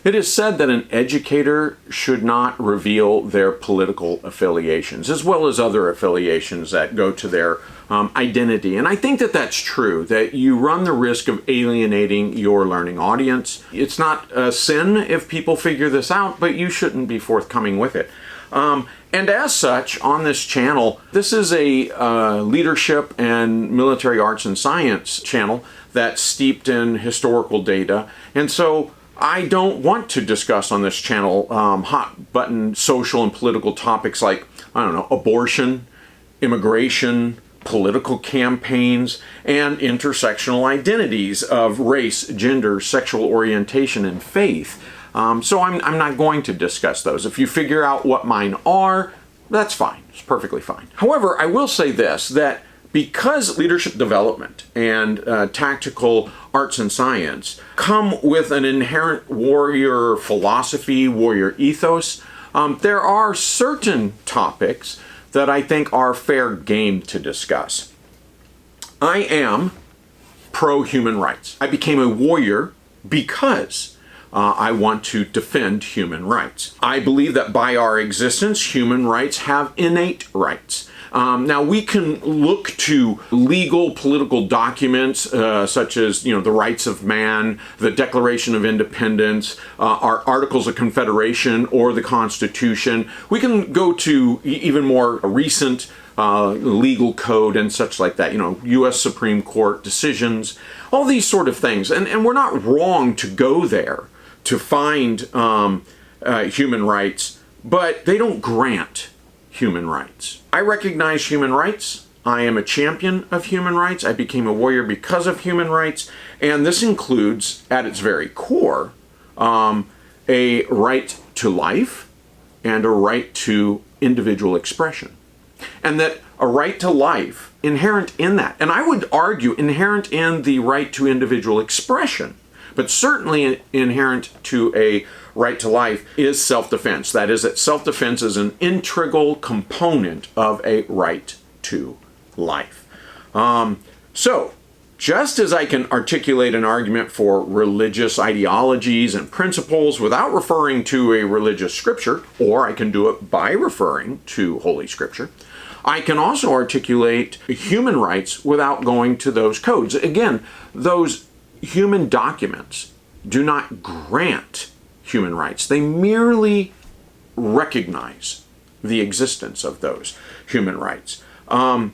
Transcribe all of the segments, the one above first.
It is said that an educator should not reveal their political affiliations, as well as other affiliations that go to their identity. And I think that that's true, that you run the risk of alienating your learning audience. It's not a sin if people figure this out, but you shouldn't be forthcoming with it. And as such, on this channel, this is a leadership and military arts and science channel that's steeped in historical data. And so I don't want to discuss on this channel hot button social and political topics like, I don't know, abortion, immigration, political campaigns, and intersectional identities of race, gender, sexual orientation, and faith. So I'm not going to discuss those. If you figure out what mine are, that's fine. It's perfectly fine. However, I will say this, that because leadership development and tactical arts and science come with an inherent warrior philosophy, warrior ethos, there are certain topics that I think are fair game to discuss. I am pro-human rights. I became a warrior because I want to defend human rights. I believe that by our existence, human rights have innate rights. Now we can look to legal political documents such as, the Rights of Man, the Declaration of Independence, our Articles of Confederation, or the Constitution. We can go to even more recent legal code and such like that, U.S. Supreme Court decisions, all these sort of things. And we're not wrong to go there to find human rights, but they don't grant human rights. I recognize human rights. I am a champion of human rights. I became a warrior because of human rights, and this includes, at its very core, a right to life and a right to individual expression. And that a right to life, inherent in that, and I would argue inherent in the right to individual expression, but certainly inherent to a right to life, is self-defense. That is, that self-defense is an integral component of a right to life. So, just as I can articulate an argument for religious ideologies and principles without referring to a religious scripture, or I can do it by referring to Holy Scripture, I can also articulate human rights without going to those codes. Again, those human documents do not grant human rights. They merely recognize the existence of those human rights. And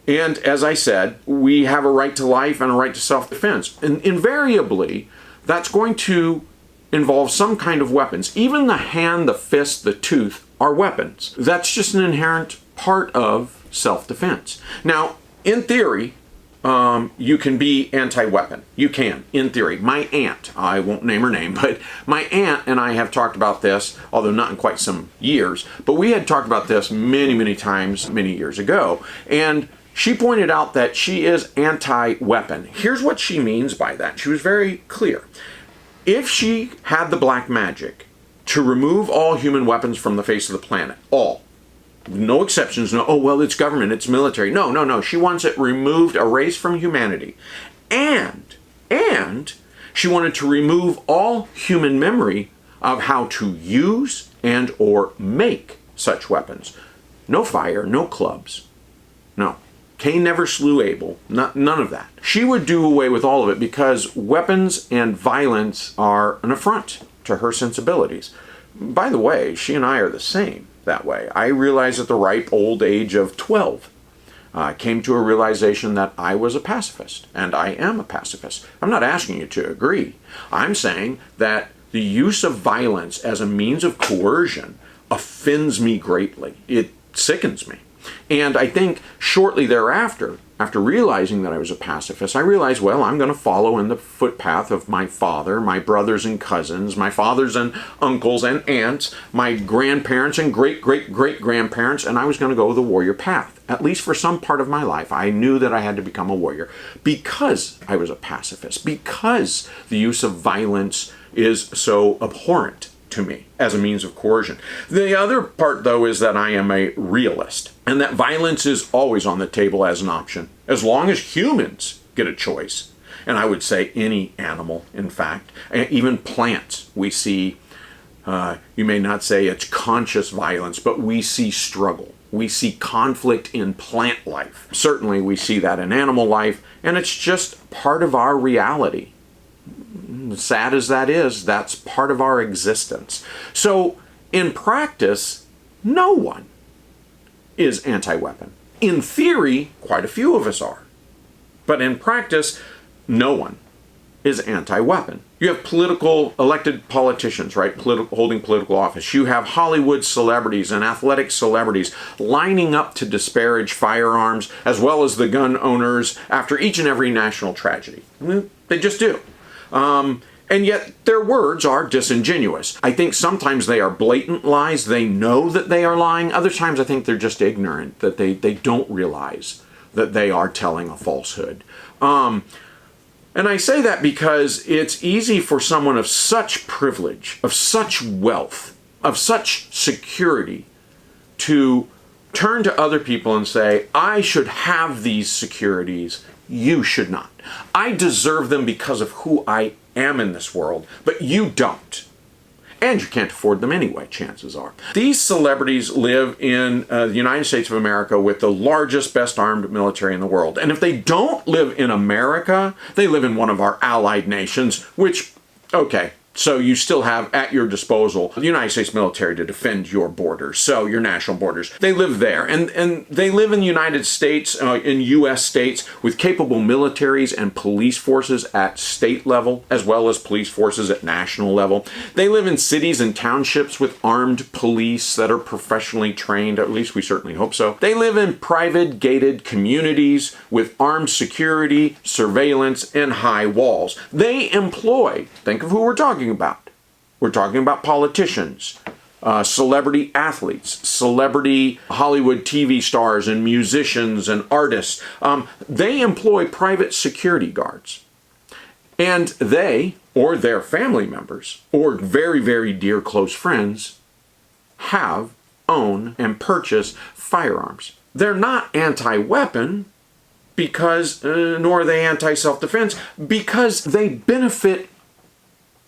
as I said, we have a right to life and a right to self-defense. And invariably, that's going to involve some kind of weapons. Even the hand, the fist, the tooth are weapons. That's just an inherent part of self-defense. Now, in theory, you can be anti-weapon. You can, in theory. My aunt, I won't name her name, but my aunt and I have talked about this, although not in quite some years, but we had talked about this many, many times, many years ago. And she pointed out that she is anti-weapon. Here's what she means by that. She was very clear. If she had the black magic to remove all human weapons from the face of the planet, all, no exceptions, no, oh, well, it's government, it's military. No. She wants it removed, erased from humanity. And she wanted to remove all human memory of how to use and or make such weapons. No fire, no clubs. No. Cain never slew Abel. None of that. She would do away with all of it because weapons and violence are an affront to her sensibilities. By the way, she and I are the same that way. I realized at the ripe old age of 12, I came to a realization that I was a pacifist, and I am a pacifist. I'm not asking you to agree. I'm saying that the use of violence as a means of coercion offends me greatly. It sickens me. And I think shortly thereafter, after realizing that I was a pacifist, I realized, well, I'm going to follow in the footpath of my father, my brothers and cousins, my fathers and uncles and aunts, my grandparents and great-great-great-grandparents, and I was going to go the warrior path. At least for some part of my life, I knew that I had to become a warrior because I was a pacifist, because the use of violence is so abhorrent to me as a means of coercion. The other part, though, is that I am a realist, and that violence is always on the table as an option. As long as humans get a choice, and I would say any animal, in fact, even plants, we see, you may not say it's conscious violence, but we see struggle. We see conflict in plant life. Certainly we see that in animal life, and it's just part of our reality. Sad as that is, that's part of our existence. So in practice, no one is anti-weapon. In theory, quite a few of us are. But in practice, no one is anti-weapon. You have elected politicians, right, holding political office. You have Hollywood celebrities and athletic celebrities lining up to disparage firearms, as well as the gun owners, after each and every national tragedy. I mean, they just do. And yet their words are disingenuous. I think sometimes they are blatant lies. They know that they are lying. Other times I think they're just ignorant, that they don't realize that they are telling a falsehood. And I say that because it's easy for someone of such privilege, of such wealth, of such security to turn to other people and say, I should have these securities, you should not. I deserve them because of who I am in this world, but you don't. And you can't afford them anyway, chances are. These celebrities live in the United States of America with the largest, best armed military in the world. And if they don't live in America, they live in one of our allied nations, which, okay, so you still have at your disposal the United States military to defend your borders, so your national borders. They live there, and they live in the United States, in U.S. states, with capable militaries and police forces at state level, as well as police forces at national level. They live in cities and townships with armed police that are professionally trained, at least we certainly hope so. They live in private gated communities with armed security, surveillance, and high walls. They employ, think of who we're talking about. We're talking about politicians, celebrity athletes, celebrity Hollywood TV stars and musicians and artists. They employ private security guards. And they, or their family members, or very, very dear close friends, own, and purchase firearms. They're not anti-weapon because, nor are they anti-self-defense, because they benefit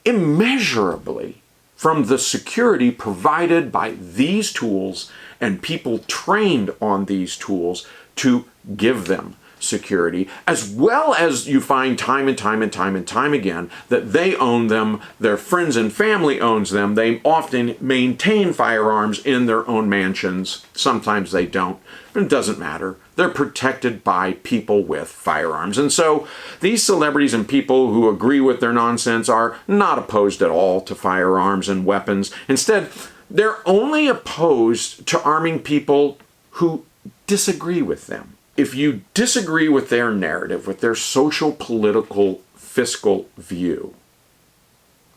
immeasurably from the security provided by these tools and people trained on these tools to give them security, as well as you find time and time again that they own them, their friends and family owns them. They often maintain firearms in their own mansions. Sometimes they don't, but it doesn't matter. They're protected by people with firearms. And so these celebrities and people who agree with their nonsense are not opposed at all to firearms and weapons. Instead, they're only opposed to arming people who disagree with them. If you disagree with their narrative, with their social, political, fiscal view,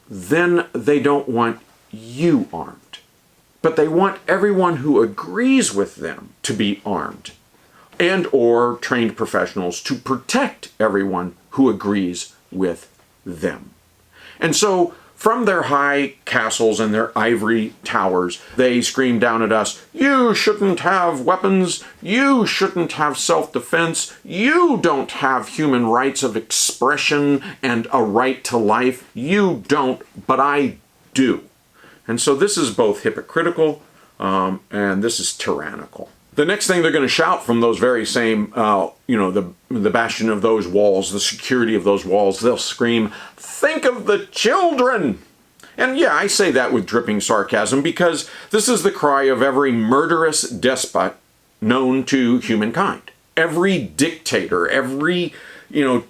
then they don't want you armed. But they want everyone who agrees with them to be armed, and or trained professionals to protect everyone who agrees with them. And so from their high castles and their ivory towers, they scream down at us, you shouldn't have weapons, you shouldn't have self-defense, you don't have human rights of expression and a right to life, you don't, but I do. And so this is both hypocritical and this is tyrannical. The next thing they're going to shout from those very same, the bastion of those walls, the security of those walls, they'll scream, think of the children! And yeah, I say that with dripping sarcasm because this is the cry of every murderous despot known to humankind. Every dictator, every,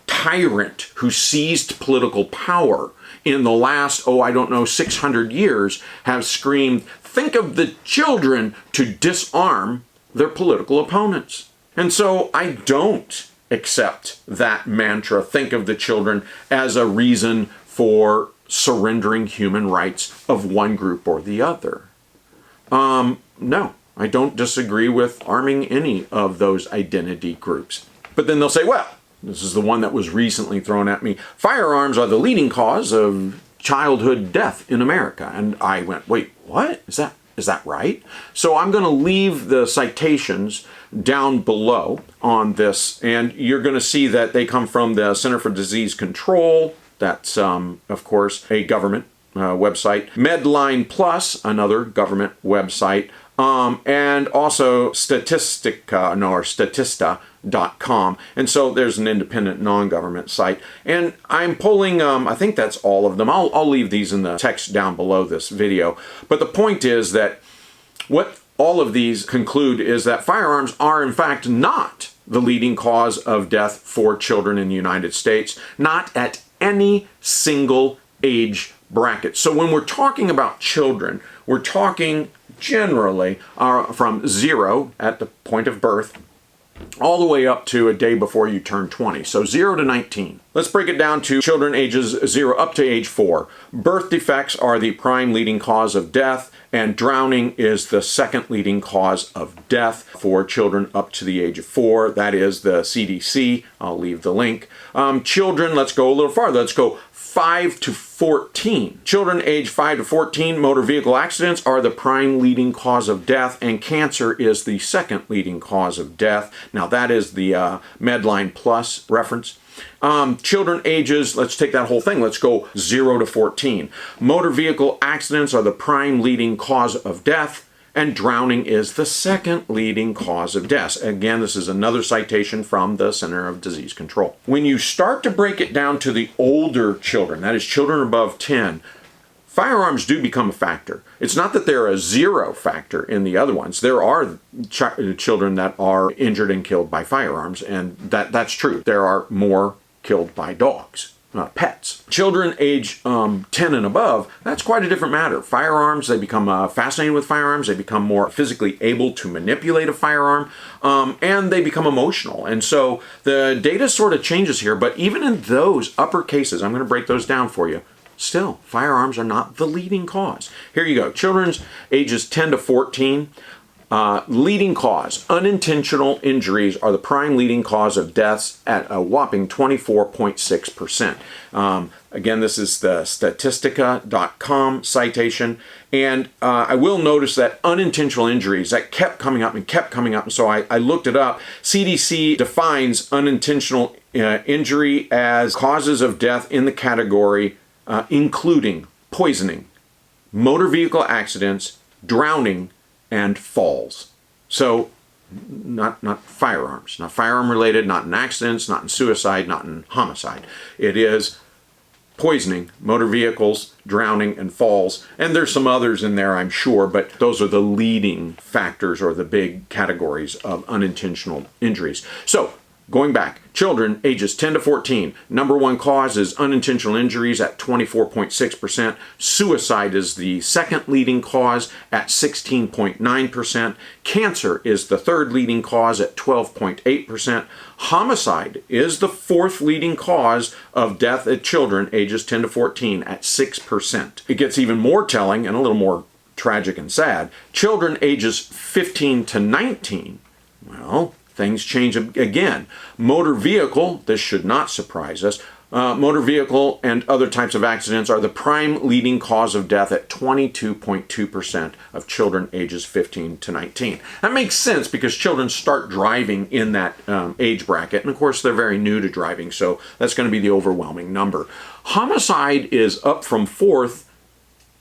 tyrant who seized political power in the last, 600 years have screamed, think of the children, to disarm their political opponents. And so I don't accept that mantra, think of the children, as a reason for surrendering human rights of one group or the other. No, I don't disagree with arming any of those identity groups. But then they'll say, well, this is the one that was recently thrown at me, firearms are the leading cause of childhood death in America. And I went, wait, what? Is that Is that right? So I'm going to leave the citations down below on this, and you're going to see that they come from the Center for Disease Control. That's, of course, a government website. Medline Plus, another government website. And also Statista.com. And so there's an independent non-government site. And I'm pulling, I think that's all of them. I'll leave these in the text down below this video. But the point is that what all of these conclude is that firearms are in fact not the leading cause of death for children in the United States, not at any single age bracket. So when we're talking about children, we're talking generally from 0 at the point of birth all the way up to a day before you turn 20. So 0 to 19. Let's break it down to children ages 0 up to age 4. Birth defects are the prime leading cause of death, and drowning is the second leading cause of death for children up to the age of 4. That is the CDC. I'll leave the link. Children, let's go a little farther. Let's go 5 to 14. Children age 5 to 14, motor vehicle accidents are the prime leading cause of death, and cancer is the second leading cause of death. Now that is the Medline Plus reference. Children ages, let's take that whole thing, let's go 0 to 14. Motor vehicle accidents are the prime leading cause of death, and drowning is the second leading cause of death. Again, this is another citation from the Center of Disease Control. When you start to break it down to the older children, that is children above 10, firearms do become a factor. It's not that they're a 0 factor in the other ones. There are children that are injured and killed by firearms, and that's true. There are more killed by dogs. Pets. Children age 10 and above, that's quite a different matter. Firearms, they become fascinated with firearms, they become more physically able to manipulate a firearm, and they become emotional. And so the data sort of changes here, but even in those upper cases, I'm going to break those down for you, still, firearms are not the leading cause. Here you go. Children's ages 10 to 14. Leading cause, unintentional injuries are the prime leading cause of deaths at a whopping 24.6%. Again, this is the Statistica.com citation, and I will notice that unintentional injuries, that kept coming up and kept coming up, and so I looked it up. CDC defines unintentional injury as causes of death in the category including poisoning, motor vehicle accidents, drowning, and falls. So not firearms, not firearm related, not in accidents, not in suicide, not in homicide. It is poisoning, motor vehicles, drowning, and falls. And there's some others in there, I'm sure, but those are the leading factors or the big categories of unintentional injuries. So going back, children ages 10 to 14, number one cause is unintentional injuries at 24.6%. Suicide is the second leading cause at 16.9%. Cancer is the third leading cause at 12.8%. Homicide is the fourth leading cause of death at children ages 10 to 14 at 6%. It gets even more telling and a little more tragic and sad. Children ages 15 to 19, well, things change again. Motor vehicle, this should not surprise us, motor vehicle and other types of accidents are the prime leading cause of death at 22.2% of children ages 15 to 19. That makes sense because children start driving in that age bracket, and of course they're very new to driving, so that's going to be the overwhelming number. Homicide is up from fourth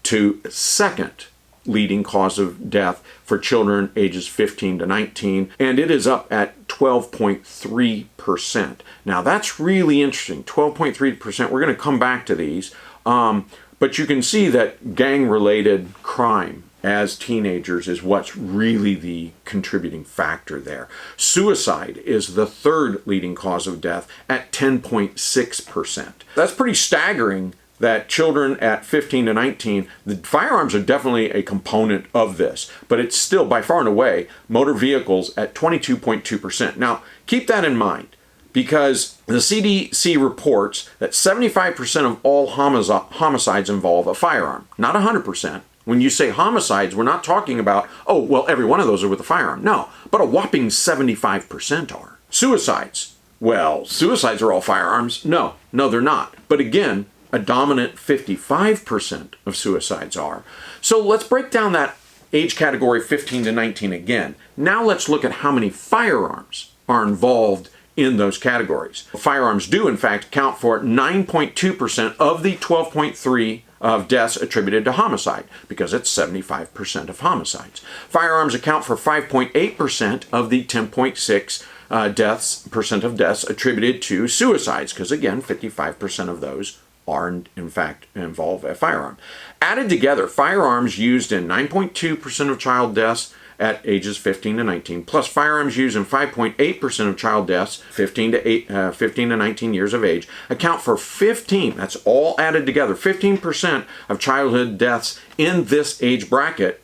to second leading cause of death for children ages 15 to 19, and it is up at 12.3%. Now that's really interesting, 12.3%. We're going to come back to these, but you can see that gang-related crime as teenagers is what's really the contributing factor there. Suicide is the third leading cause of death at 10.6%. That's pretty staggering that children at 15 to 19, the firearms are definitely a component of this, but it's still by far and away motor vehicles at 22.2%. Now, keep that in mind because the CDC reports that 75% of all homicides involve a firearm, not 100%. When you say homicides, we're not talking about, oh, well, every one of those are with a firearm. No, but a whopping 75% are. Suicides, well, suicides are all firearms. No, they're not. But again, a dominant 55% of suicides are. So let's break down that age category 15 to 19 again. Now let's look at how many firearms are involved in those categories. Firearms do, in fact, account for 9.2% of the 12.3 of deaths attributed to homicide, because it's 75% of homicides. Firearms account for 5.8% of the 10.6 percent of deaths attributed to suicides, because again, 55% of those are in fact involve a firearm. Added together, firearms used in 9.2% of child deaths at ages 15 to 19, plus firearms used in 5.8% of child deaths 15 to 19 years of age, account for 15, that's all added together, 15% of childhood deaths in this age bracket,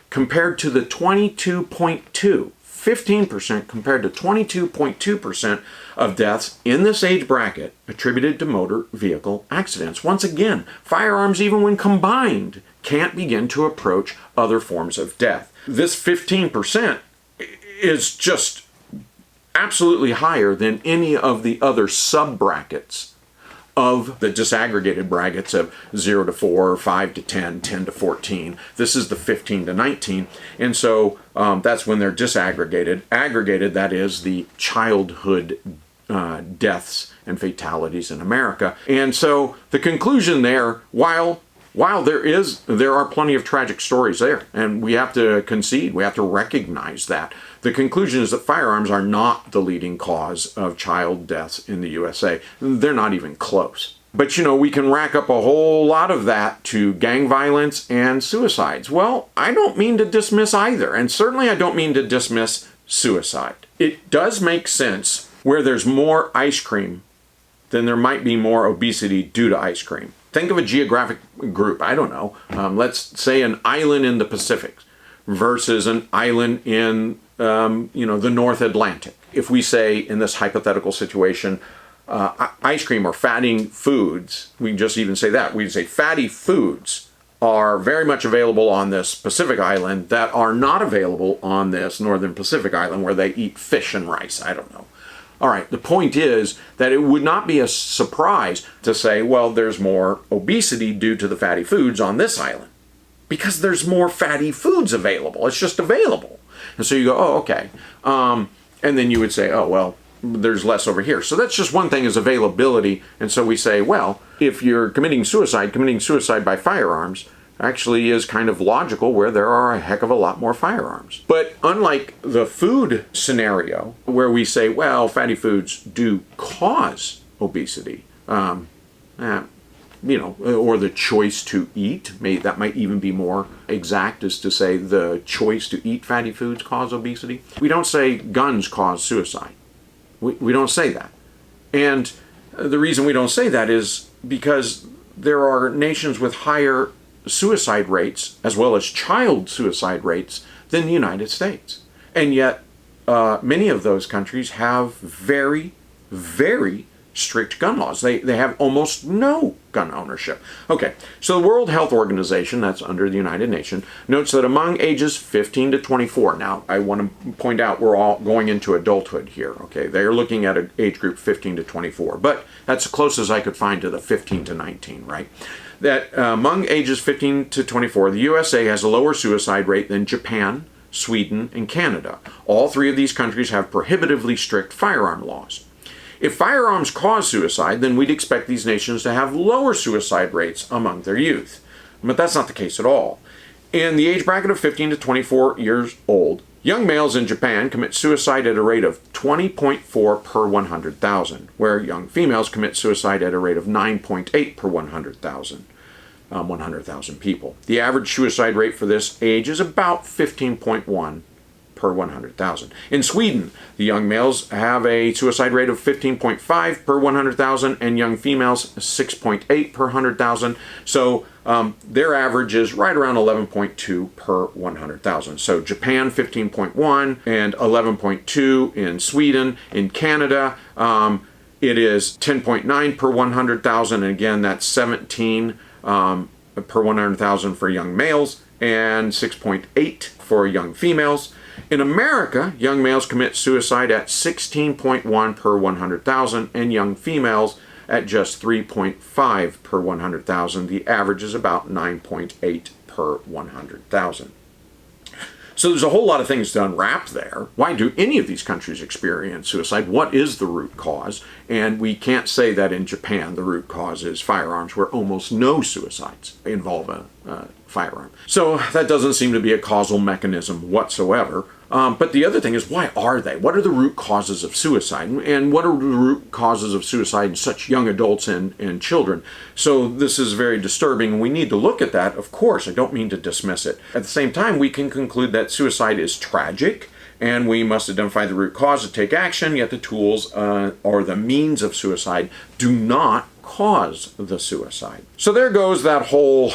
compared to the 22.2, 15% compared to 22.2% of deaths in this age bracket attributed to motor vehicle accidents. Once again, firearms, even when combined, can't begin to approach other forms of death. This 15% is just absolutely higher than any of the other sub-brackets of the disaggregated brackets of 0 to 4, 5 to 10, 10 to 14. This is the 15 to 19. And so that's when they're disaggregated. Aggregated, that is the childhood deaths and fatalities in America. And so the conclusion there, while there are plenty of tragic stories there, and we have to concede, we have to recognize that. The conclusion is that firearms are not the leading cause of child deaths in the USA. They're not even close. But you know, we can rack up a whole lot of that to gang violence and suicides. Well, I don't mean to dismiss either, and certainly I don't mean to dismiss suicide. It does make sense where there's more ice cream, then there might be more obesity due to ice cream. Think of a geographic group, I don't know, let's say an island in the Pacific versus an island in the North Atlantic. If we say in this hypothetical situation, ice cream or fatty foods, we can just even say that. We can say fatty foods are very much available on this Pacific island that are not available on this Northern Pacific island where they eat fish and rice, I don't know. All right, the point is that it would not be a surprise to say, well, there's more obesity due to the fatty foods on this island, because there's more fatty foods available. It's just available. And so you go, oh, okay. And then you would say, oh, well, there's less over here. So that's just one thing, is availability. And so we say, well, if you're committing suicide by firearms actually is kind of logical, where there are a heck of a lot more firearms. But unlike the food scenario, where we say, well, fatty foods do cause obesity, or the choice to eat, that might even be more exact, as to say the choice to eat fatty foods cause obesity. We don't say guns cause suicide. We don't say that. And the reason we don't say that is because there are nations with higher suicide rates, as well as child suicide rates, than the United States. And yet, many of those countries have very, very strict gun laws. They have almost no gun ownership. Okay, so the World Health Organization, that's under the United Nations, notes that among ages 15 to 24, now I want to point out we're all going into adulthood here, okay? They're looking at an age group 15 to 24, but that's as close as I could find to the 15 to 19, right? That among ages 15 to 24, the USA has a lower suicide rate than Japan, Sweden, and Canada. All three of these countries have prohibitively strict firearm laws. If firearms cause suicide, then we'd expect these nations to have lower suicide rates among their youth. But that's not the case at all. In the age bracket of 15 to 24 years old, young males in Japan commit suicide at a rate of 20.4 per 100,000, where young females commit suicide at a rate of 9.8 per 100,000 people. The average suicide rate for this age is about 15.1 per 100,000. In Sweden, the young males have a suicide rate of 15.5 per 100,000 and young females 6.8 per 100,000. So their average is right around 11.2 per 100,000. So Japan 15.1 and 11.2 in Sweden. In Canada, it is 10.9 per 100,000. And again, that's 17 per 100,000 for young males and 6.8 for young females. In America, young males commit suicide at 16.1 per 100,000 and young females at just 3.5 per 100,000. The average is about 9.8 per 100,000. So there's a whole lot of things to unwrap there. Why do any of these countries experience suicide? What is the root cause? And we can't say that in Japan the root cause is firearms, where almost no suicides involve a firearm. So that doesn't seem to be a causal mechanism whatsoever. But the other thing is, why are they? What are the root causes of suicide? And what are the root causes of suicide in such young adults and children? So this is very disturbing. We need to look at that, of course. I don't mean to dismiss it. At the same time, we can conclude that suicide is tragic, and we must identify the root cause to take action, yet the tools or the means of suicide do not cause the suicide. So there goes that whole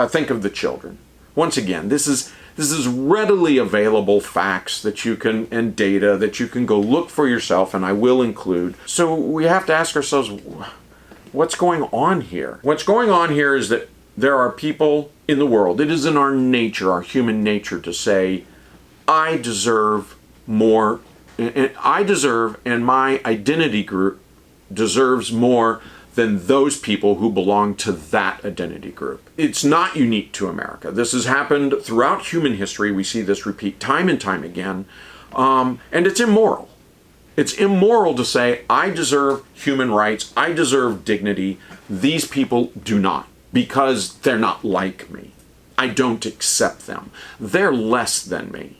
think of the children. Once again, this is readily available facts that you can, and data that you can go look for yourself, and I will include. So we have to ask ourselves, what's going on here? What's going on here is that there are people in the world. It is in our nature, our human nature, to say, I deserve more, and I deserve, and my identity group deserves more than those people who belong to that identity group. It's not unique to America. This has happened throughout human history. We see this repeat time and time again, and it's immoral. It's immoral to say, I deserve human rights, I deserve dignity. These people do not, because they're not like me. I don't accept them. They're less than me.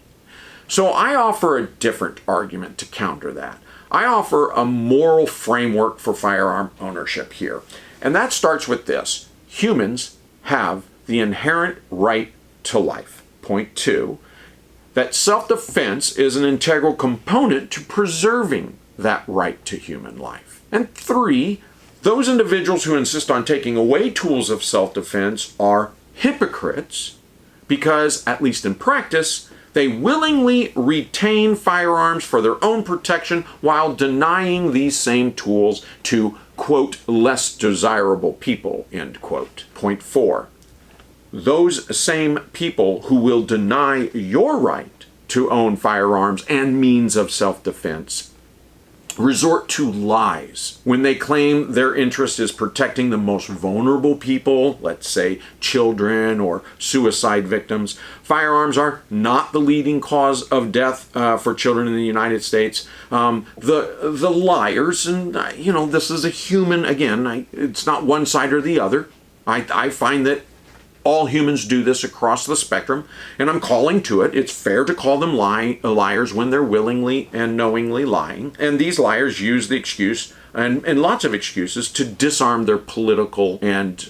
So I offer a different argument to counter that. I offer a moral framework for firearm ownership here. And that starts with this. Humans have the inherent right to life. Point 2, that self-defense is an integral component to preserving that right to human life. And 3, those individuals who insist on taking away tools of self-defense are hypocrites because, at least in practice, they willingly retain firearms for their own protection while denying these same tools to, quote, less desirable people, end quote. Point 4, those same people who will deny your right to own firearms and means of self-defense resort to lies when they claim their interest is protecting the most vulnerable people, let's say children or suicide victims. Firearms are not the leading cause of death for children in the United States. The liars, and this is a human, again, it's not one side or the other. I find that all humans do this across the spectrum, and I'm calling to it. It's fair to call them liars when they're willingly and knowingly lying. And these liars use the excuse, and lots of excuses, to disarm their political and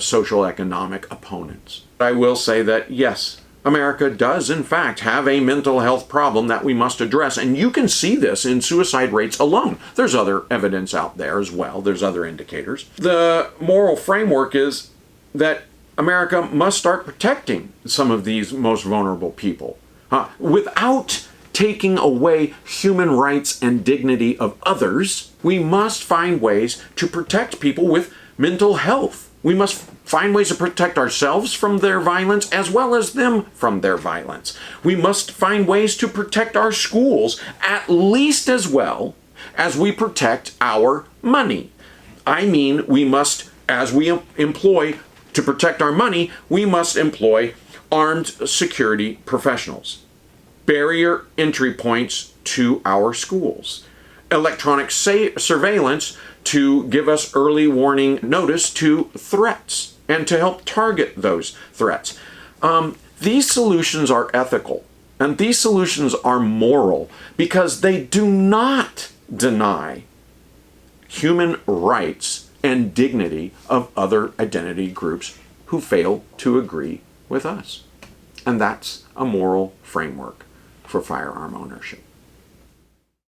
social economic opponents. I will say that, yes, America does, in fact, have a mental health problem that we must address. And you can see this in suicide rates alone. There's other evidence out there as well. There's other indicators. The moral framework is that America must start protecting some of these most vulnerable people without taking away human rights and dignity of others. We must find ways to protect people with mental health. We must find ways to protect ourselves from their violence as well as them from their violence. We must find ways to protect our schools at least as well as we protect our money. I mean, we must, as we employ to protect our money, we must employ armed security professionals, barrier entry points to our schools, electronic surveillance to give us early warning notice to threats and to help target those threats. These solutions are ethical and these solutions are moral because they do not deny human rights and dignity of other identity groups who fail to agree with us. And that's a moral framework for firearm ownership.